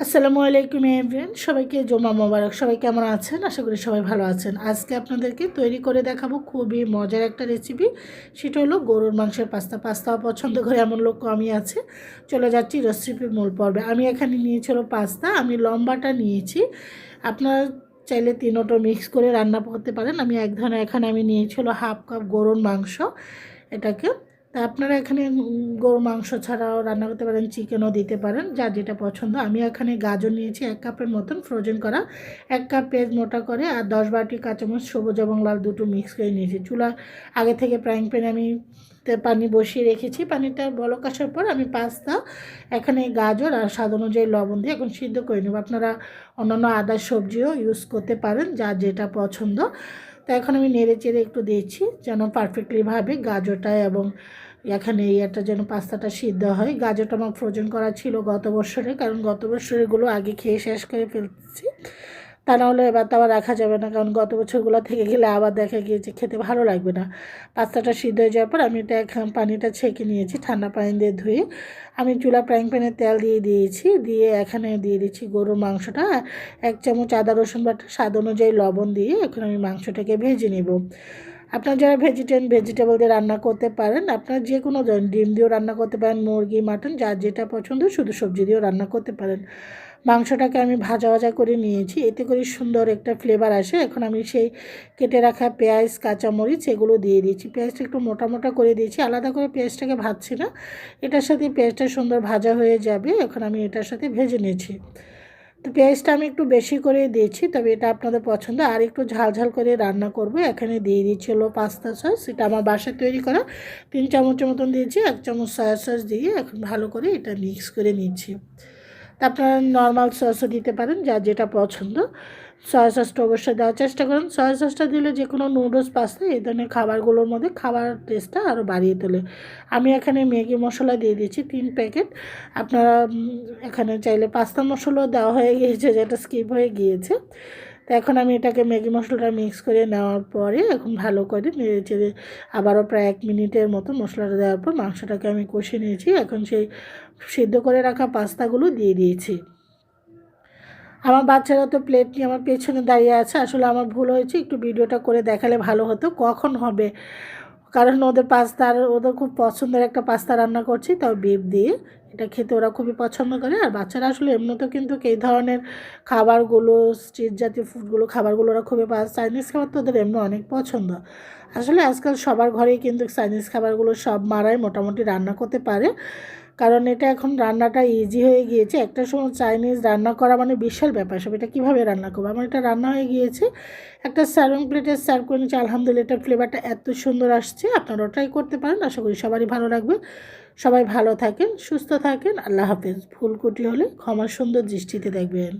আসসালামু আলাইকুম এভরিওয়ান, সবাইকে জুমা মোবারক। সবাই কেমন আছেন? আশা করি সবাই ভালো আছেন। আজকে আপনাদেরকে তৈরি করে দেখাবো খুবই মজার একটা রেসিপি। সেটা হলো গরুর মাংসের পাস্তা পছন্দ করে এমন লোক কমই আছে। চলে যাচ্ছি রেসিপির মূল পর্বে। আমি এখানে নিয়েছিল পাস্তা, আমি লম্বাটা নিয়েছি। আপনারা চাইলে তিনোটো মিক্স করে রান্না করতে পারেন। আমি এক ধরনের এখানে আমি নিয়েছিল হাফ কাপ গরুর মাংস এটাকে। তা আপনারা এখানে গরু মাংস ছাড়াও রান্না করতে পারেন, চিকেনও দিতে পারেন, যার যেটা পছন্দ। আমি এখানে গাজর নিয়েছি 1 কাপের মতন ফ্রোজেন করা, 1 কাপ পেঁয়াজ মোটা করে, আর 10-12টি কাঁচামরিচ সবুজ এবং লাল দুটো মিক্স করে নিয়েছি। চুলা আগে থেকে ফ্রাইং প্যানে আমি পানি বসিয়ে রেখেছি। পানিটা বলক আসার পর আমি পাস্তা, এখানে গাজর আর স্বাদ অনুযায়ী লবণ দিয়ে এখন সিদ্ধ করে নেব। আপনারা অন্যান্য আদার সবজিও ইউজ করতে পারেন, যার যেটা পছন্দ। তো এখন আমি নেড়ে চেড়ে একটু দিয়েছি যেন পারফেক্টলিভাবে গাজরটা এবং এখানে এটা যেন পাস্তাটা সিদ্ধ হয়। গাজরটা আমার ফ্রোজেন করা ছিল গত বছরে, কারণ গত বছরেরগুলো আগে খেয়ে শেষ করে ফেলছি। তা নাহলে এবার তো আবার রাখা যাবে না, কারণ গত বছরগুলো থেকে গেলে আবার দেখা গিয়েছে খেতে ভালো লাগবে না। পাস্তাটা সিদ্ধ হয়ে যাওয়ার পর আমি এটা পানিটা ছেঁকে নিয়েছি, ঠান্ডা পানি দিয়ে ধুয়ে আমি চুলা ফ্রাইং প্যানে তেল দিয়ে দিয়েছি। দিয়ে এখানে দিয়ে দিচ্ছি গরুর মাংসটা, 1 চামচ আদা রসুন বাটা, স্বাদ অনুযায়ী লবণ দিয়ে এখন আমি মাংসটাকে ভেজে নেব। আপনারা যারা ভেজিটেবল দিয়ে রান্না করতে পারেন, আপনারা যে কোনো ডিম দিয়েও রান্না করতে পারেন, মুরগি মাটন যার যেটা পছন্দ, শুধু সবজি দিয়েও রান্না করতে পারেন। মাংসটাকে আমি ভাজা ভাজা করে নিয়েছি, এতে করে সুন্দর একটা ফ্লেভার আসে। এখন আমি সেই কেটে রাখা পেঁয়াজ কাঁচামরিচ এগুলো দিয়ে দিয়েছি। পেঁয়াজটা একটু মোটা মোটা করে দিয়েছি, আলাদা করে পেঁয়াজটাকে ভাজছি না, এটার সাথে পেঁয়াজটা সুন্দর ভাজা হয়ে যাবে। এখন আমি এটার সাথে ভেজে নিয়েছি। তো পেঁয়াজটা আমি একটু বেশি করে দিয়েছি, তবে এটা আপনাদের পছন্দ। আর একটু ঝাল ঝাল করে রান্না করব। এখানে দিয়ে দিচ্ছি হলো পাস্তা সস, এটা আমার বাসায় তৈরি করা, 3 চামচের মতন দিয়েছি। 1 চামচ সয়া সস দিয়ে এখন ভালো করে এটা মিক্স করে নিচ্ছি। তা আপনারা নর্মাল সসও দিতে পারেন, যার যেটা পছন্দ। সয়া সসটা অবশ্যই দেওয়ার চেষ্টা করুন। সয়া সসটা দিলে যে কোনো নুডলস পাস্তা এই ধরনের খাবারগুলোর মধ্যে খাবার টেস্টটা আরও বাড়িয়ে তোলে। আমি এখানে ম্যাগি মশলা দিয়ে দিয়েছি 3 প্যাকেট। আপনারা এখানে চাইলে পাস্তা মশলাও দেওয়া হয়ে গিয়েছে, যেটা স্কিপ হয়ে গিয়েছে। তো এখন আমি এটাকে ম্যাগি মশলাটা মিক্স করে নেওয়ার পরে এখন ভালো করে নেড়ে চেড়ে আবারও প্রায় 1 মিনিটের মতো মশলাটা দেওয়ার পর মাংসটাকে আমি কষিয়ে নিয়েছি। এখন সেই সিদ্ধ করে রাখা পাস্তাগুলো দিয়ে দিয়েছি। আমার বাচ্চারা তো প্লেট নিয়ে আমার পেছনে দাঁড়িয়ে আছে। আসলে আমার ভুল হয়েছে, একটু ভিডিওটা করে দেখালে ভালো হতো কখন হবে, কারণ ওদের ওদের খুব পছন্দের একটা পাস্তা রান্না করছি, তাও বিফ দিয়ে। এটা খেতে ওরা খুবই পছন্দ করে। আর বাচ্চারা আসলে এমনিতেও কিন্তু এই ধরনের খাবারগুলো, স্ট্রিট জাতীয় ফুডগুলো খাবারগুলো ওরা খুবই চাইনিজ খাবার তো ওদের এমনি অনেক পছন্দ। আসলে আজকাল সবার ঘরেই কিন্তু চাইনিজ খাবারগুলো সব মারাই মোটামুটি রান্না করতে পারে, কারণ এটা এখন রান্নাটা ইজি হয়ে গিয়েছে। একটা সময় চাইনিজ রান্না করা মানে বিশাল ব্যাপার, সব এটা কীভাবে রান্না করবো। আমার এটা রান্না হয়ে গিয়েছে, একটা সার্ভিং প্লেটে সার্ভ করে নিচ্ছি। আলহামদুলিল্লাহ, এটা ফ্লেভারটা এত সুন্দর আসছে, আপনারাও ট্রাই করতে পারেন। আশা করি সবারই ভালো লাগবে। সবাই ভালো থাকেন, সুস্থ থাকেন। আল্লাহ হাফেজ। ভুল ত্রুটি হলে ক্ষমা সুন্দর দৃষ্টিতে দেখবেন।